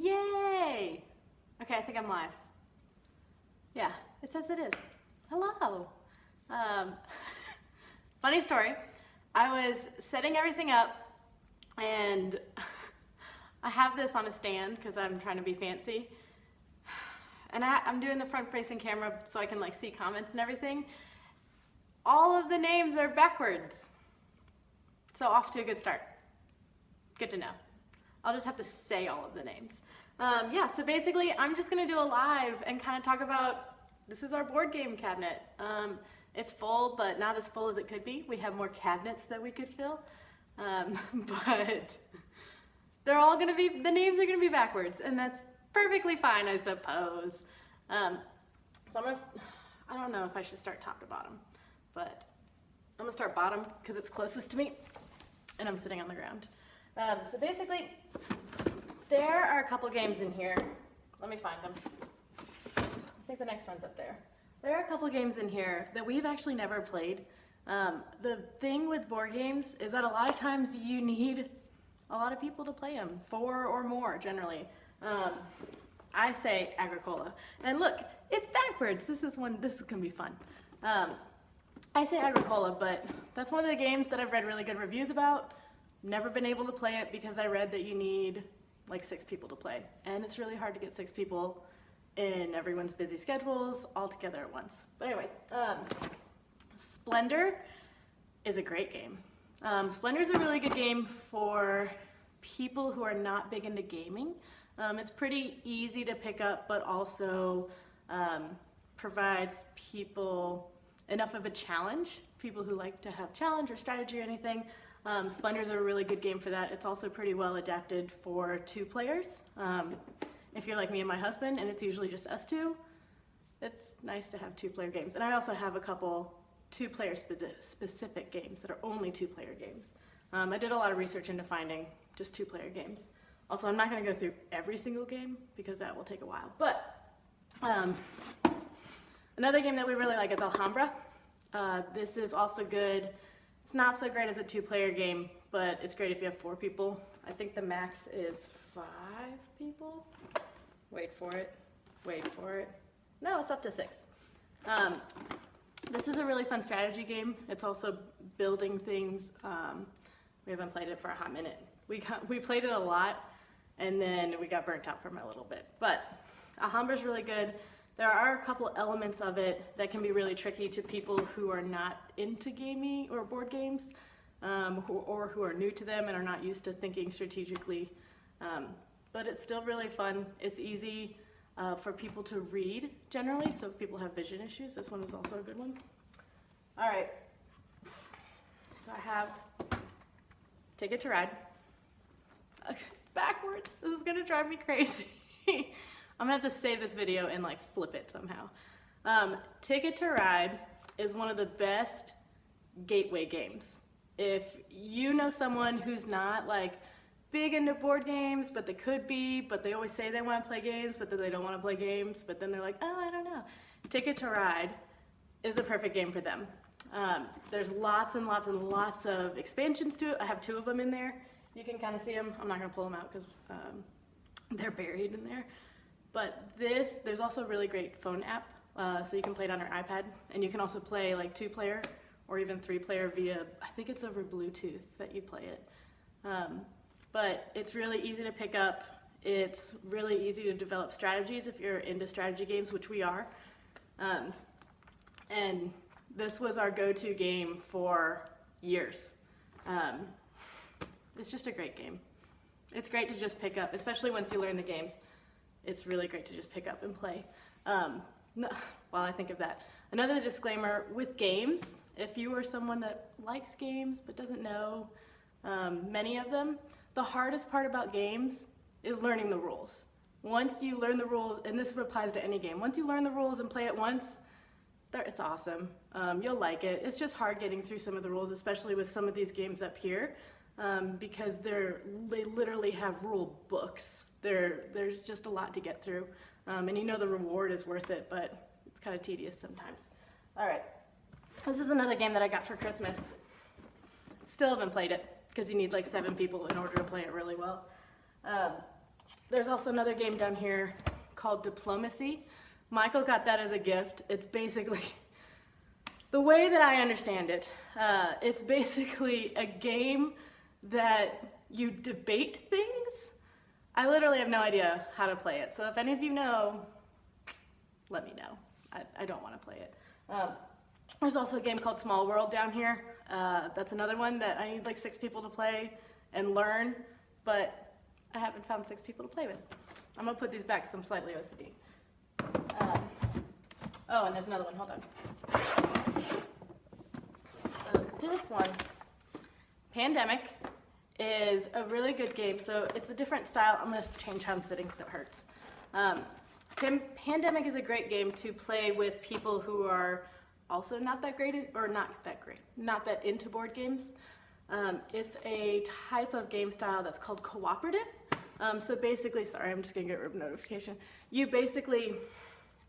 Yay! Okay, I think I'm live. Yeah, it says it is. Hello. Funny story. I was setting everything up and I have this on a stand because I'm trying to be fancy. And I'm doing the front-facing camera so I can like see comments and everything. All of the names are backwards. So off to a good start. Good to know. I'll just have to say all of the names. Yeah, so basically I'm just gonna do a live and kind of talk about, this is our board game cabinet. It's full, but not as full as it could be. We have more cabinets that we could fill. But they're all gonna be, the names are gonna be backwards, and that's perfectly fine, I suppose. So I don't know if I should start top to bottom, but I'm gonna start bottom because it's closest to me, and I'm sitting on the ground. So basically, there are a couple games in here. Let me find them. I think the next one's up there. There are a couple games in here that we've actually never played. The thing with board games is that a lot of times you need a lot of people to play them, 4 or more generally. I say Agricola. And look, it's backwards. This is gonna be fun. I say Agricola, but that's one of the games that I've read really good reviews about. Never been able to play it because I read that you need like 6 people to play. And it's really hard to get 6 people in everyone's busy schedules all together at once. But anyways, Splendor is a great game. Splendor is a really good game for people who are not big into gaming. It's pretty easy to pick up, but also provides people enough of a challenge. People who like to have challenge or strategy or anything. Splendor is a really good game for that. It's also pretty well adapted for 2 players. If you're like me and my husband, and it's usually just us 2, it's nice to have 2-player games. And I also have a couple 2-player specific games that are only 2-player games. I did a lot of research into finding just 2-player games. Also, I'm not going to go through every single game because that will take a while. But another game that we really like is Alhambra. This is also good. It's not so great as a 2-player game, but it's great if you have 4 people. I think the max is 5 people. Wait for it. Wait for it. No, it's up to 6. This is a really fun strategy game. It's also building things. We haven't played it for a hot minute. We played it a lot, and then we got burnt out from it a little bit. But Alhambra's really good. There are a couple elements of it that can be really tricky to people who are not into gaming or board games, or who are new to them and are not used to thinking strategically. But it's still really fun. It's easy for people to read generally, so if people have vision issues, this one is also a good one. All right, so I have Ticket to Ride. Backwards, this is gonna drive me crazy. I'm gonna have to save this video and like flip it somehow. Ticket to Ride is one of the best gateway games. If you know someone who's not like big into board games, but they could be, but they always say they want to play games, but then they don't want to play games, but then they're like, oh, I don't know. Ticket to Ride is a perfect game for them. There's lots and lots and lots of expansions to it. I have 2 of them in there. You can kind of see them. I'm not going to pull them out because they're buried in there. But there's also a really great phone app, so you can play it on your iPad, and you can also play like 2-player or even 3-player via, I think it's over Bluetooth that you play it. But it's really easy to pick up. It's really easy to develop strategies if you're into strategy games, which we are. And this was our go-to game for years. It's just a great game. It's great to just pick up, especially once you learn the games. It's really great to just pick up and play. While I think of that. Another disclaimer with games, if you are someone that likes games but doesn't know many of them, the hardest part about games is learning the rules. Once you learn the rules, and this applies to any game, once you learn the rules and play it once, it's awesome. You'll like it. It's just hard getting through some of the rules, especially with some of these games up here, because they literally have rule books. There's just a lot to get through, and you know the reward is worth it, but it's kind of tedious sometimes. All right, this is another game that I got for Christmas. Still haven't played it, because you need like 7 people in order to play it really well. There's also another game down here called Diplomacy. Michael got that as a gift. It's basically, the way that I understand it, it's basically a game that you debate things. I literally have no idea how to play it. So if any of you know, let me know. I don't want to play it. There's also a game called Small World down here. That's another one that I need like 6 people to play and learn, but I haven't found 6 people to play with. I'm gonna put these back because I'm slightly OCD. Oh, and there's another one, hold on. This one, Pandemic, is a really good game. So it's a different style. I'm gonna change how I'm sitting because it hurts. Pandemic is a great game to play with people who are also not that into board games. It's a type of game style that's called cooperative. So basically, sorry, I'm just gonna get rid of notification. You basically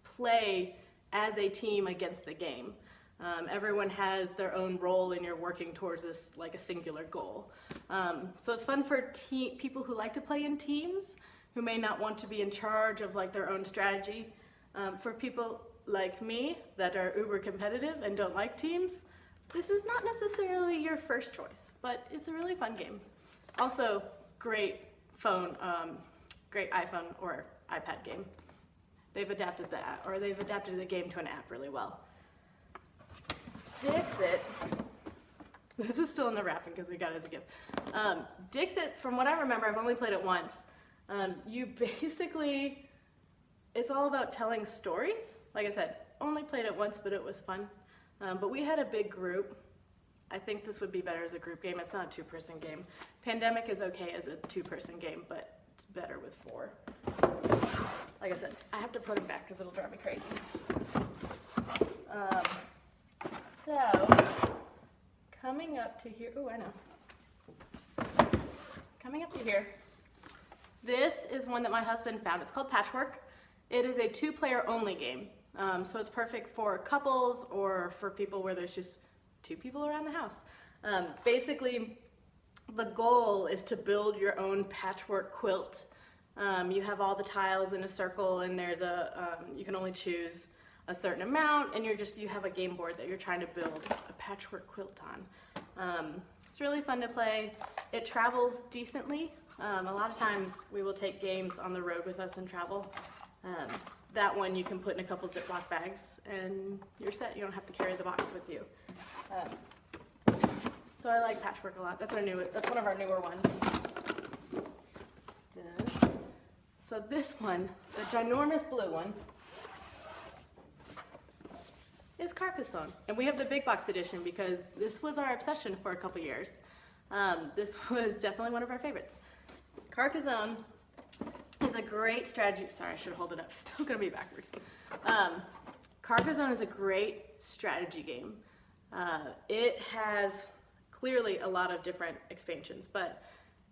play as a team against the game. Everyone has their own role and you're working towards this, like a singular goal. So it's fun for people who like to play in teams, who may not want to be in charge of like their own strategy. For people like me that are uber competitive and don't like teams, this is not necessarily your first choice, but it's a really fun game. Also, great phone, great iPhone or iPad game. They've adapted the game to an app really well. Dixit, this is still in the wrapping because we got it as a gift. Dixit, from what I remember, I've only played it once. You basically, it's all about telling stories. Like I said, only played it once, but it was fun. But we had a big group. I think this would be better as a group game. It's not a 2-person game. Pandemic is okay as a 2-person game, but it's better with 4. Like I said, I have to put it back because it'll drive me crazy. So, coming up to here, oh, I know. Coming up to here, this is one that my husband found. It's called Patchwork. It is a 2-player only game. So it's perfect for couples or for people where there's just 2 people around the house. Basically, the goal is to build your own patchwork quilt. You have all the tiles in a circle and there's you can only choose a certain amount and you have a game board that you're trying to build a patchwork quilt on. It's really fun to play. It travels decently. A lot of times we will take games on the road with us and travel. That one you can put in a couple Ziploc bags and you're set. You don't have to carry the box with you. So I like Patchwork a lot. That's one of our newer ones. So this one, the ginormous blue one, is Carcassonne. And we have the big box edition because this was our obsession for a couple years. This was definitely one of our favorites. Carcassonne is a great strategy. Sorry, I should hold it up. Still gonna be backwards. Carcassonne is a great strategy game. It has clearly a lot of different expansions, but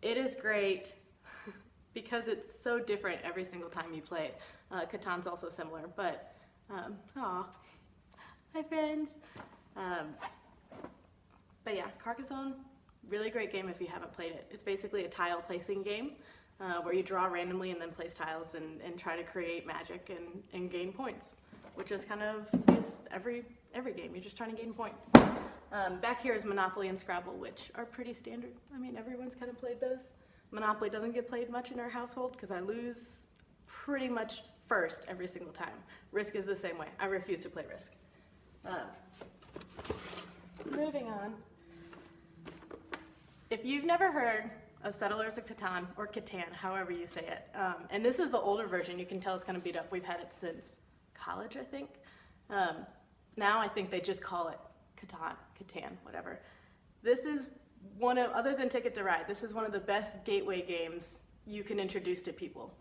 it is great because it's so different every single time you play it. Catan's also similar, but aw, hi friends. But yeah, Carcassonne, really great game if you haven't played it. It's basically a tile placing game where you draw randomly and then place tiles and try to create magic and gain points, which is kind of every game. You're just trying to gain points. Back here is Monopoly and Scrabble, which are pretty standard. I mean, everyone's kind of played those. Monopoly doesn't get played much in our household because I lose pretty much first every single time. Risk is the same way. I refuse to play Risk. Moving on. If you've never heard of Settlers of Catan, or Catan, however you say it, and this is the older version, you can tell it's kind of beat up. We've had it since college, I think. Now I think they just call it Catan, whatever. This is other than Ticket to Ride, this is one of the best gateway games you can introduce to people.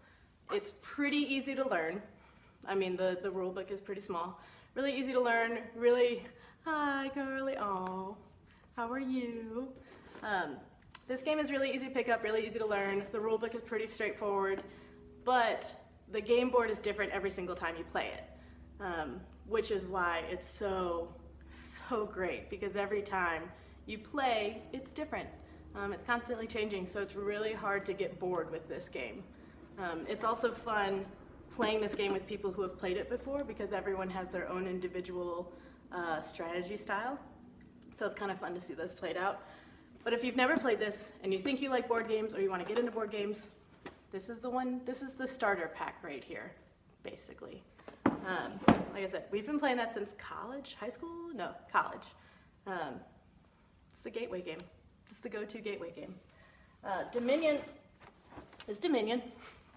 It's pretty easy to learn. I mean, the rule book is pretty small. Really easy to learn, really, hi girly, aw, how are you? This game is really easy to pick up, really easy to learn. The rule book is pretty straightforward, but the game board is different every single time you play it, which is why it's so great, because every time you play, it's different. It's constantly changing, so it's really hard to get bored with this game. It's also fun playing this game with people who have played it before because everyone has their own individual strategy style. So it's kind of fun to see those played out. But if you've never played this and you think you like board games or you want to get into board games, this is the one. This is the starter pack right here, basically. Like I said, we've been playing that since college, high school? No, college. It's the gateway game. It's the go-to gateway game. Dominion is Dominion.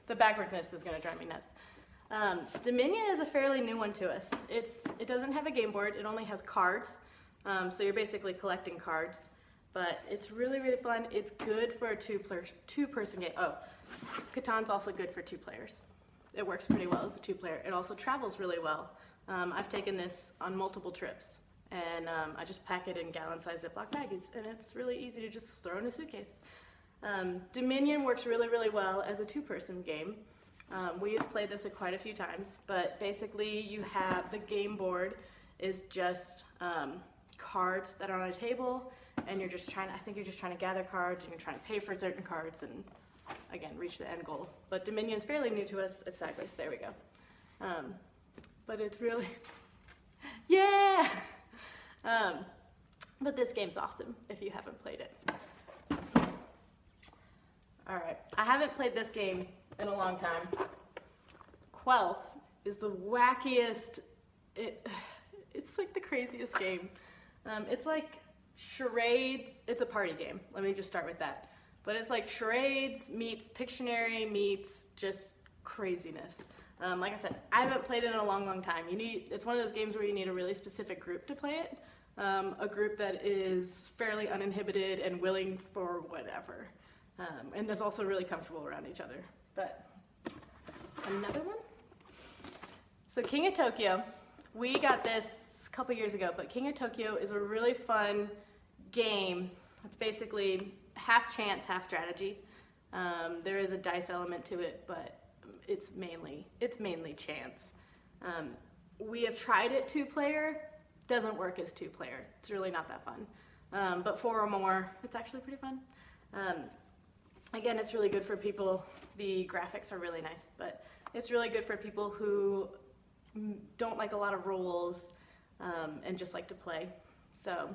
The backwardness is going to drive me nuts. Dominion is a fairly new one to us. It doesn't have a game board. It only has cards. So you're basically collecting cards. But it's really, really fun. It's good for a two-person game. Oh, Catan's also good for 2 players. It works pretty well as a 2-player. It also travels really well. I've taken this on multiple trips. And I just pack it in gallon-sized Ziploc baggies. And it's really easy to just throw in a suitcase. Dominion works really, really well as a 2-person game. We have played this quite a few times, but basically you have the game board is just cards that are on a table, and you're just trying to, I think you're just trying to gather cards, and you're trying to pay for certain cards, and again, reach the end goal. But Dominion is fairly new to us. It's sideways. There we go. But it's really, yeah! But this game's awesome if you haven't played it. All right, I haven't played this game in a long time. Quelf is the wackiest, it's like the craziest game. It's like charades, it's a party game. Let me just start with that. But it's like charades meets Pictionary meets just craziness. Like I said, I haven't played it in a long, long time. It's one of those games where you need a really specific group to play it. A group that is fairly uninhibited and willing for whatever. And is also really comfortable around each other. But another one? So King of Tokyo, we got this a couple years ago, but King of Tokyo is a really fun game. It's basically half chance, half strategy. There is a dice element to it, but it's mainly chance. We have tried it 2-player, doesn't work as 2-player. It's really not that fun. But 4 or more, it's actually pretty fun. Again, it's really good for people, the graphics are really nice, but it's really good for people who don't like a lot of rules and just like to play. So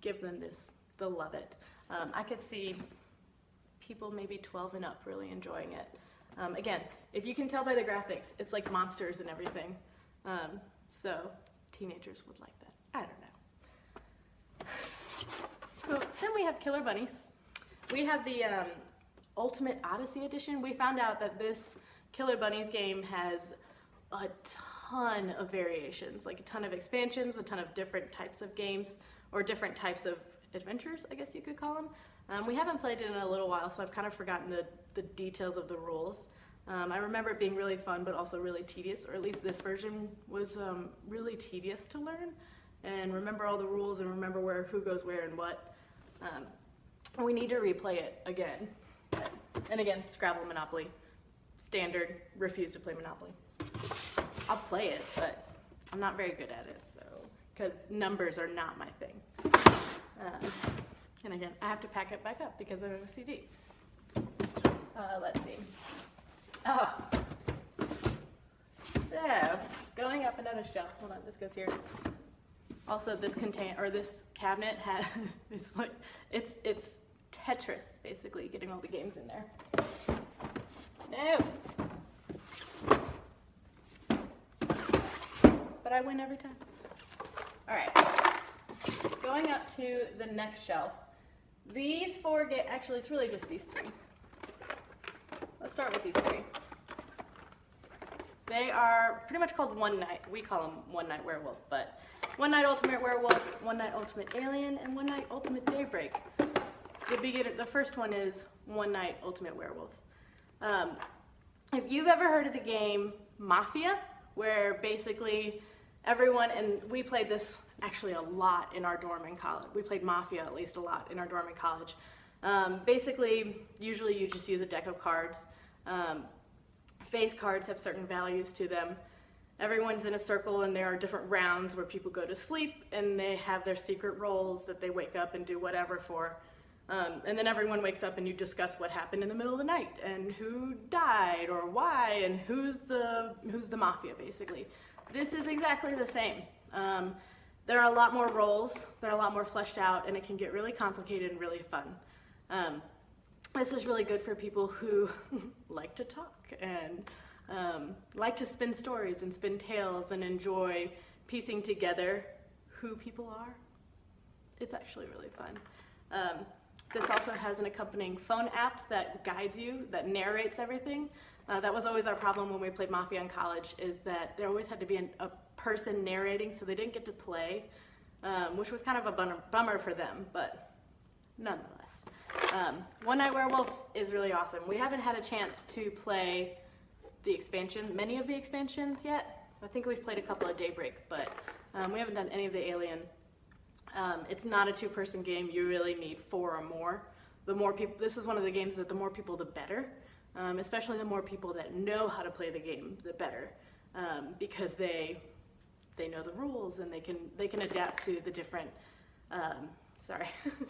give them this, they'll love it. I could see people maybe 12 and up really enjoying it. Again, if you can tell by the graphics, it's like monsters and everything. So teenagers would like that. I don't know. So then we have Killer Bunnies. We have the Ultimate Odyssey Edition. We found out that this Killer Bunnies game has a ton of variations, like a ton of expansions, a ton of different types of games, or different types of adventures, I guess you could call them. We haven't played it in a little while, so I've kind of forgotten the details of the rules. I remember it being really fun, but also really tedious, or at least this version was really tedious to learn, and remember all the rules and remember who goes where and what. We need to replay it again. And again, Scrabble, Monopoly. Standard, refuse to play Monopoly. I'll play it, but I'm not very good at it, so, because numbers are not my thing. And again, I have to pack it back up because I'm a CD. Let's see. Oh. So, going up another shelf. Hold on, this goes here. Also, this cabinet has, it's Tetris, basically, getting all the games in there. No! But I win every time. Alright, going up to the next shelf. These 4 actually, it's really just these 3. Let's start with these 3. They are pretty much called One Night. We call them One Night Werewolf, but One Night Ultimate Werewolf, One Night Ultimate Alien, and One Night Ultimate Daybreak. The first one is One Night Ultimate Werewolf. If you've ever heard of the game Mafia, where basically everyone, and we played this actually a lot in our dorm in college. We played Mafia at least a lot in our dorm in college. Basically, usually you just use a deck of cards. Face cards have certain values to them. Everyone's in a circle and there are different rounds where people go to sleep and they have their secret roles that they wake up and do whatever for. And then everyone wakes up and you discuss what happened in the middle of the night and who died or why and who's the mafia, basically. This is exactly the same. There are a lot more roles, they're a lot more fleshed out, and it can get really complicated and really fun. This is really good for people who like to talk and like to spin stories and spin tales and enjoy piecing together who people are. It's actually really fun. This also has an accompanying phone app that guides you, that narrates everything. That was always our problem when we played Mafia in college, is that there always had to be a person narrating, so they didn't get to play, which was kind of a bummer for them, but nonetheless. One Night Werewolf is really awesome. We haven't had a chance to play many of the expansions yet. I think we've played a couple of Daybreak, but we haven't done any of the Alien. It's not a two-person game. You really need 4 or more. The more people, this is one of the games that the more people, the better. Especially the more people that know how to play the game, the better, because they know the rules and they can adapt to the different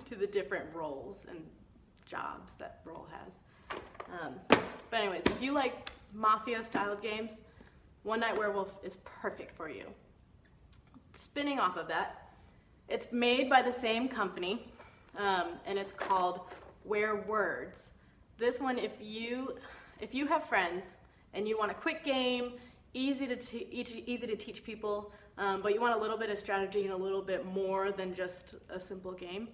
to the different roles and jobs that role has. But anyways, if you like Mafia-styled games, One Night Werewolf is perfect for you. Spinning off of that, it's made by the same company, and it's called Werewords. This one, if you have friends and you want a quick game, easy to teach people, but you want a little bit of strategy and a little bit more than just a simple game,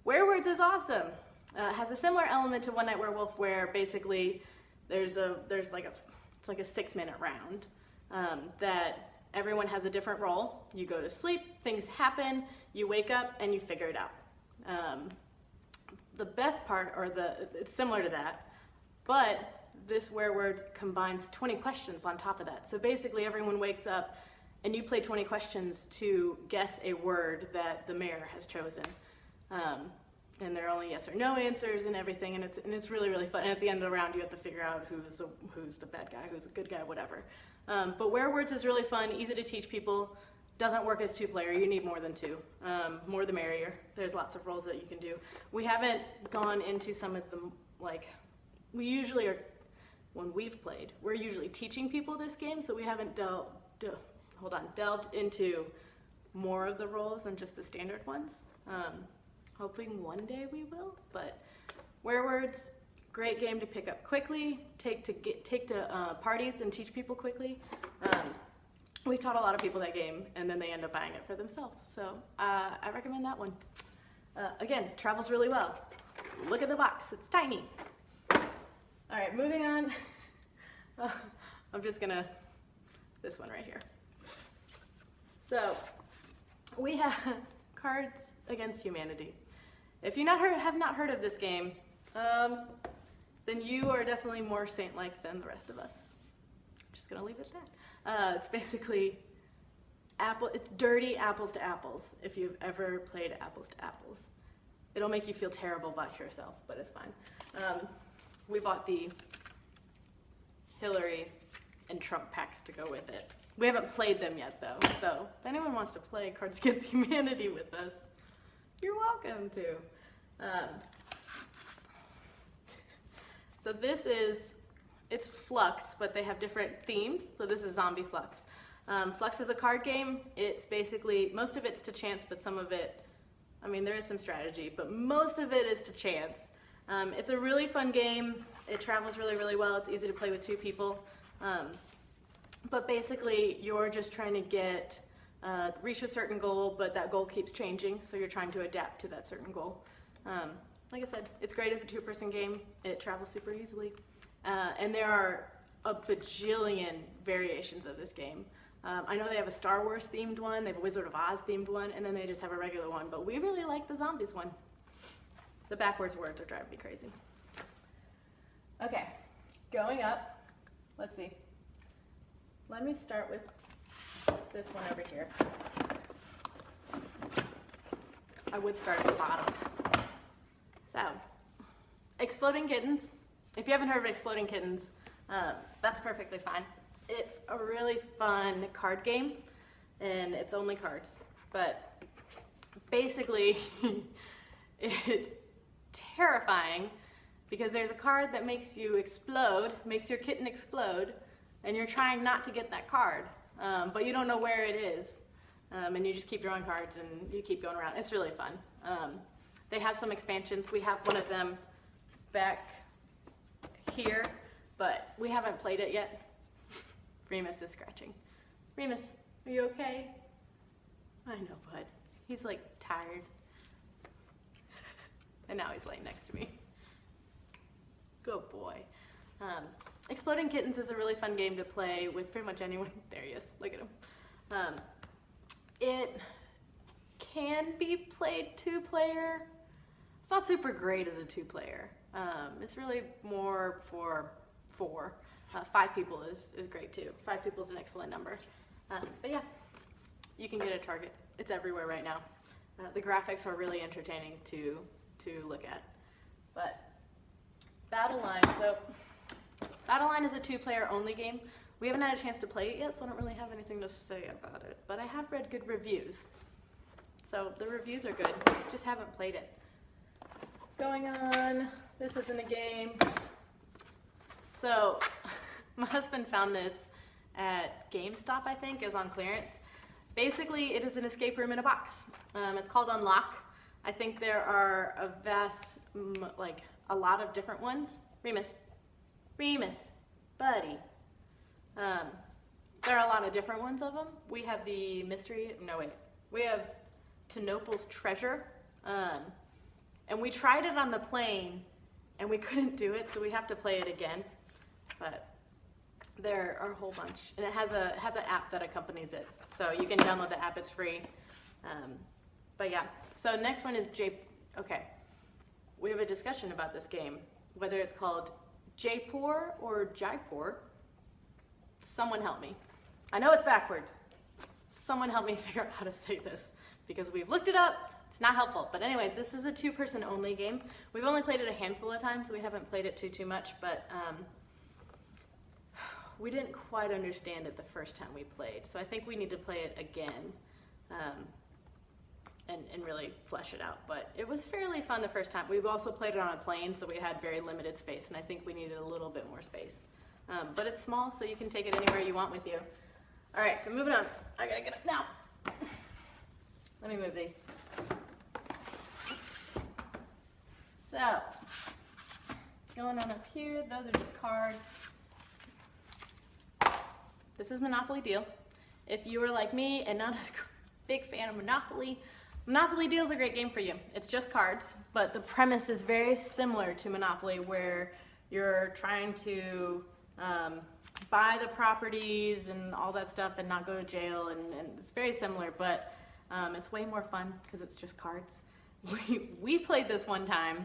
Werewords is awesome. It has a similar element to One Night Werewolf, where basically it's like a 6-minute round that everyone has a different role. You go to sleep, things happen, you wake up, and you figure it out. The best part, it's similar to that, but this Werewords combines 20 questions on top of that. So basically everyone wakes up and you play 20 questions to guess a word that the mayor has chosen. And they're only yes or no answers and everything, and it's really, really fun. And at the end of the round you have to figure out who's the bad guy, who's the good guy, whatever. But Werewords is really fun, easy to teach people. Doesn't work as 2-player, you need more than 2. More the merrier. There's lots of roles that you can do. We haven't gone into some of them, we usually are, when we've played, we're usually teaching people this game, so we haven't delved into more of the roles than just the standard ones. Hoping one day we will, but Werewords, great game to pick up quickly, take to parties and teach people quickly. We've taught a lot of people that game, and then they end up buying it for themselves. So I recommend that one. Again, travels really well. Look at the box, it's tiny. All right, moving on. I'm just gonna, this one right here. So we have Cards Against Humanity. If you have not heard of this game, then you are definitely more saint-like than the rest of us. I'm just gonna leave it at that. It's basically it's dirty apples to apples, if you've ever played apples to apples. It'll make you feel terrible about yourself, but it's fine. We bought the Hillary and Trump packs to go with it. We haven't played them yet though, so if anyone wants to play Cards Against Humanity with us, you're welcome to. So it's Fluxx, but they have different themes. So this is Zombie Fluxx. Fluxx is a card game. It's basically, most of it's to chance, but some of it, there is some strategy, but most of it is to chance. It's a really fun game. It travels really, really well. It's easy to play with 2 people. But basically, you're just trying to reach a certain goal, but that goal keeps changing, so you're trying to adapt to that certain goal. Like I said, it's great as a 2-person game. It travels super easily. And there are a bajillion variations of this game. I know they have a Star Wars themed one, they have a Wizard of Oz themed one, and then they just have a regular one, but we really like the zombies one. The backwards words are driving me crazy. Okay, going up, let's see. Let me start with this one over here. I would start at the bottom. So, Exploding Kittens. If you haven't heard of Exploding Kittens, that's perfectly fine. It's a really fun card game, and it's only cards. But basically, it's terrifying because there's a card that makes you explode, makes your kitten explode, and you're trying not to get that card, but you don't know where it is. And you just keep drawing cards and you keep going around. It's really fun. They have some expansions. We have one of them back here, but we haven't played it yet. Remus is scratching. Remus, are you okay? I know, bud. He's like tired. And now he's laying next to me. Good boy. Exploding Kittens is a really fun game to play with pretty much anyone. There he is. Look at him. It can be played 2-player. It's not super great as a 2-player. It's really more for 4. 5 people is great too. 5 people is an excellent number. But yeah, you can get a target. It's everywhere right now. The graphics are really entertaining to look at. But Battle Line, so Battle Line is a 2-player only game. We haven't had a chance to play it yet, so I don't really have anything to say about it. But I have read good reviews. So the reviews are good, just haven't played it. Going on, this isn't a game. So my husband found this at GameStop, I think, is on clearance. Basically, it is an escape room in a box. It's called Unlock. I think there are a lot of different ones. Remus, buddy. There are a lot of different ones of them. We have the we have Tenople's Treasure. And we tried it on the plane and we couldn't do it, so we have to play it again. But there are a whole bunch. And it has an app that accompanies it. So you can download the app, it's free. But yeah, so next one is okay. We have a discussion about this game, whether it's called Jaipur or Jaipur. Someone help me. I know it's backwards. Someone help me figure out how to say this because we've looked it up. It's not helpful. But anyways, this is a 2-person only game. We've only played it a handful of times. We haven't played it too much, but we didn't quite understand it the first time we played. So I think we need to play it again and really flesh it out. But it was fairly fun the first time. We've also played it on a plane, so we had very limited space, and I think we needed a little bit more space. But it's small, so you can take it anywhere you want with you. All right, so moving on. I gotta get up now. Let me move these. So, going on up here, those are just cards. This is Monopoly Deal. If you are like me and not a big fan of Monopoly, Monopoly Deal is a great game for you. It's just cards, but the premise is very similar to Monopoly, where you're trying to buy the properties and all that stuff and not go to jail, and it's very similar, but it's way more fun because it's just cards. We played this one time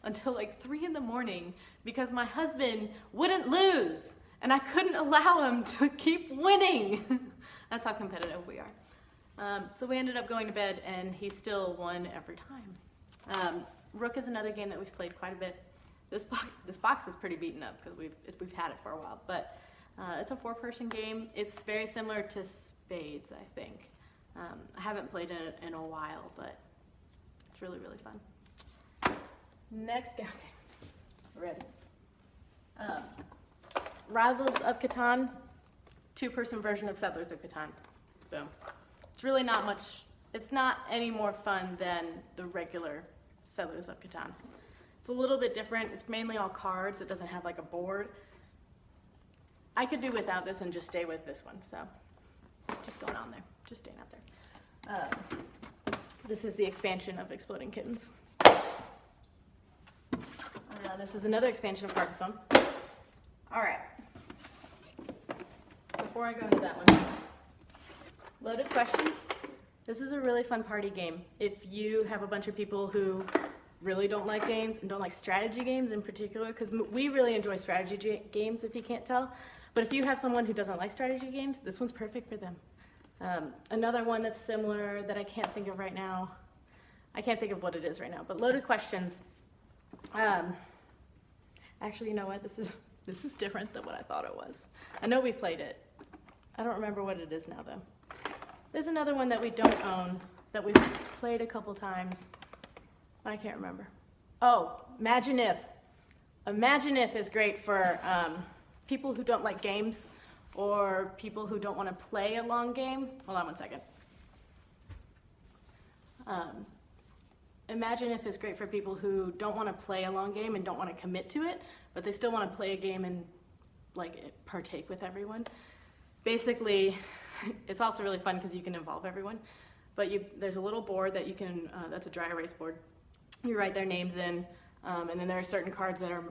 until like 3 in the morning because my husband wouldn't lose and I couldn't allow him to keep winning. That's how competitive we are. So we ended up going to bed and he still won every time. Rook is another game that we've played quite a bit. This box is pretty beaten up because we've had it for a while, but it's a 4-person game. It's very similar to Spades, I think. I haven't played it in a while, but it's really, really fun. Next game. Okay, ready. Rivals of Catan, 2-person version of Settlers of Catan. Boom. It's really not much, it's not any more fun than the regular Settlers of Catan. It's a little bit different. It's mainly all cards. It doesn't have like a board. I could do without this and just stay with this one, so just going on there, just staying out there. This is the expansion of Exploding Kittens. This is another expansion of Carcassonne. All right. Before I go into that one, Loaded Questions. This is a really fun party game. If you have a bunch of people who really don't like games and don't like strategy games in particular, because we really enjoy strategy games if you can't tell, but if you have someone who doesn't like strategy games, this one's perfect for them. Another one that's similar that I can't think of right now, I can't think of what it is right now, but Loaded Questions. Actually, you know what? This is different than what I thought it was. I know we played it. I don't remember what it is now, though. There's another one that we don't own that we've played a couple times. I can't remember. Oh, Imagine If. Imagine If is great for people who don't like games or people who don't want to play a long game. Hold on one second. Imagine If is great for people who don't want to play a long game and don't want to commit to it, but they still want to play a game and like partake with everyone. Basically, it's also really fun because you can involve everyone. But there's a little board that you can, that's a dry erase board. You write their names in, and then there are certain cards that are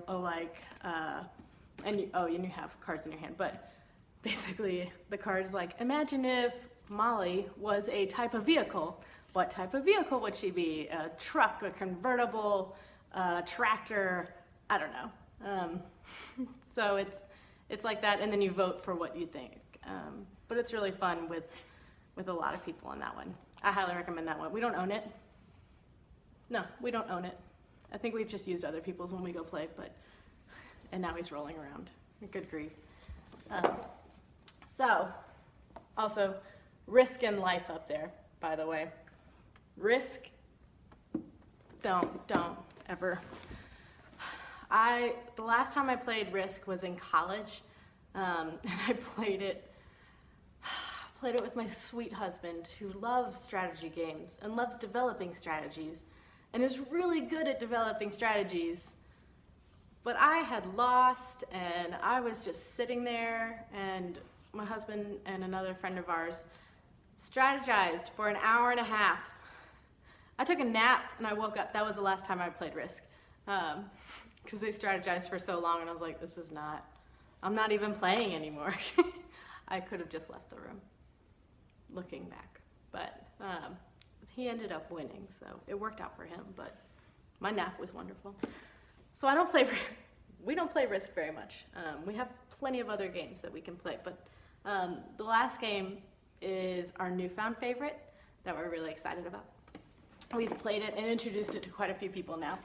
and you have cards in your hand. But basically, the card's like, imagine if Molly was a type of vehicle. What type of vehicle would she be? A truck, a convertible, a tractor, I don't know. So it's like that, and then you vote for what you think. But it's really fun with a lot of people on that one. I highly recommend that one. We don't own it. No, we don't own it. I think we've just used other people's when we go play, and now he's rolling around. Good grief. So, also, Risk in Life up there, by the way. Risk, don't ever. The last time I played Risk was in college, and I played it with my sweet husband who loves strategy games and loves developing strategies and is really good at developing strategies. But I had lost and I was just sitting there, and my husband and another friend of ours strategized for an hour and a half. I took a nap and I woke up. That was the last time I played Risk. Because they strategized for so long and I was like, I'm not even playing anymore. I could have just left the room, looking back. But he ended up winning, so it worked out for him, but my nap was wonderful. So we don't play Risk very much. We have plenty of other games that we can play, but the last game is our newfound favorite that we're really excited about. We've played it and introduced it to quite a few people now.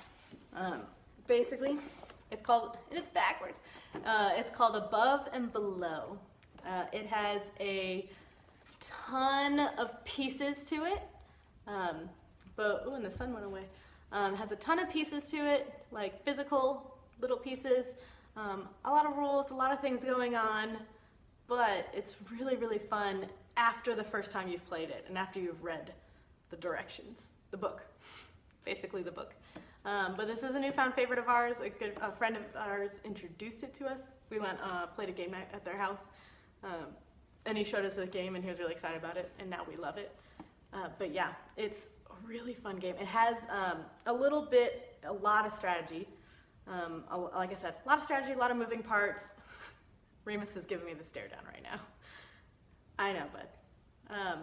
Basically, it's called, and it's backwards, it's called Above and Below. It has a ton of pieces to it, and the sun went away. Has a ton of pieces to it, like physical little pieces, a lot of rules, a lot of things going on, but it's really, really fun after the first time you've played it and after you've read the directions, the book, basically the book. But this is a newfound favorite of ours. A friend of ours introduced it to us. We went, played a game night at their house, and he showed us the game and he was really excited about it, and now we love it. But yeah, it's a really fun game. It has a lot of strategy. Like I said, a lot of strategy, a lot of moving parts. Remus is giving me the stare down right now. I know, but a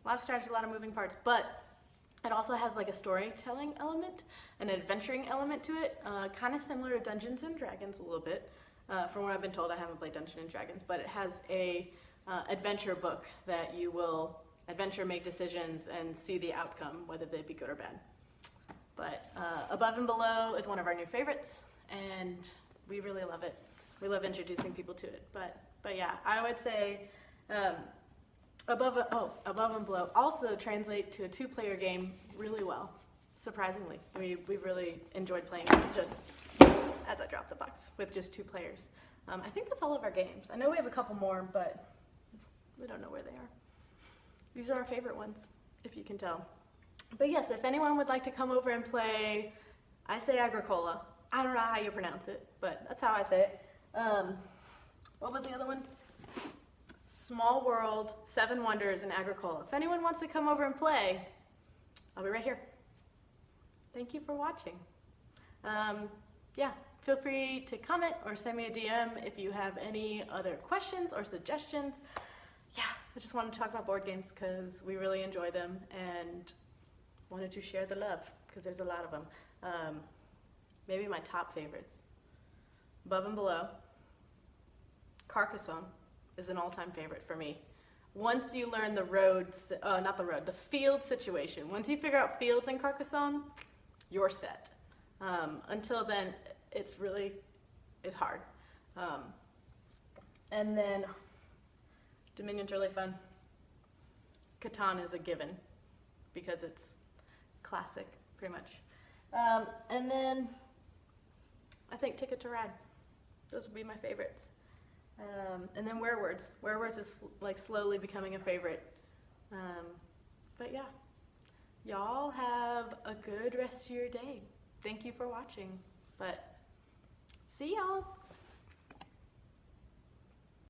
lot of strategy, a lot of moving parts, but it also has like a storytelling element, an adventuring element to it, kind of similar to Dungeons and Dragons a little bit. From what I've been told, I haven't played Dungeons and Dragons, but it has a adventure book that you will adventure, make decisions, and see the outcome, whether they be good or bad. But Above and Below is one of our new favorites, and we really love it. We love introducing people to it. But yeah, I would say Above and Below also translate to a two-player game really well, surprisingly. We've really enjoyed playing it just, as I drop the box, with just 2 players. I think that's all of our games. I know we have a couple more, but we don't know where they are. These are our favorite ones, if you can tell. But yes, if anyone would like to come over and play, I say Agricola. I don't know how you pronounce it, but that's how I say it. What was the other one? Small World, 7 Wonders, and Agricola. If anyone wants to come over and play, I'll be right here. Thank you for watching. Yeah, feel free to comment or send me a DM if you have any other questions or suggestions. Yeah, I just wanted to talk about board games because we really enjoy them and wanted to share the love because there's a lot of them. Maybe my top favorites. Above and Below. Carcassonne is an all-time favorite for me. Once you learn the field situation, once you figure out fields in Carcassonne, you're set. Until then, it's hard. And then Dominion's really fun. Catan is a given because it's classic, pretty much. And then I think Ticket to Ride. Those would be my favorites. And then Werewords. Werewords is like slowly becoming a favorite. But yeah, y'all have a good rest of your day. Thank you for watching. But see y'all.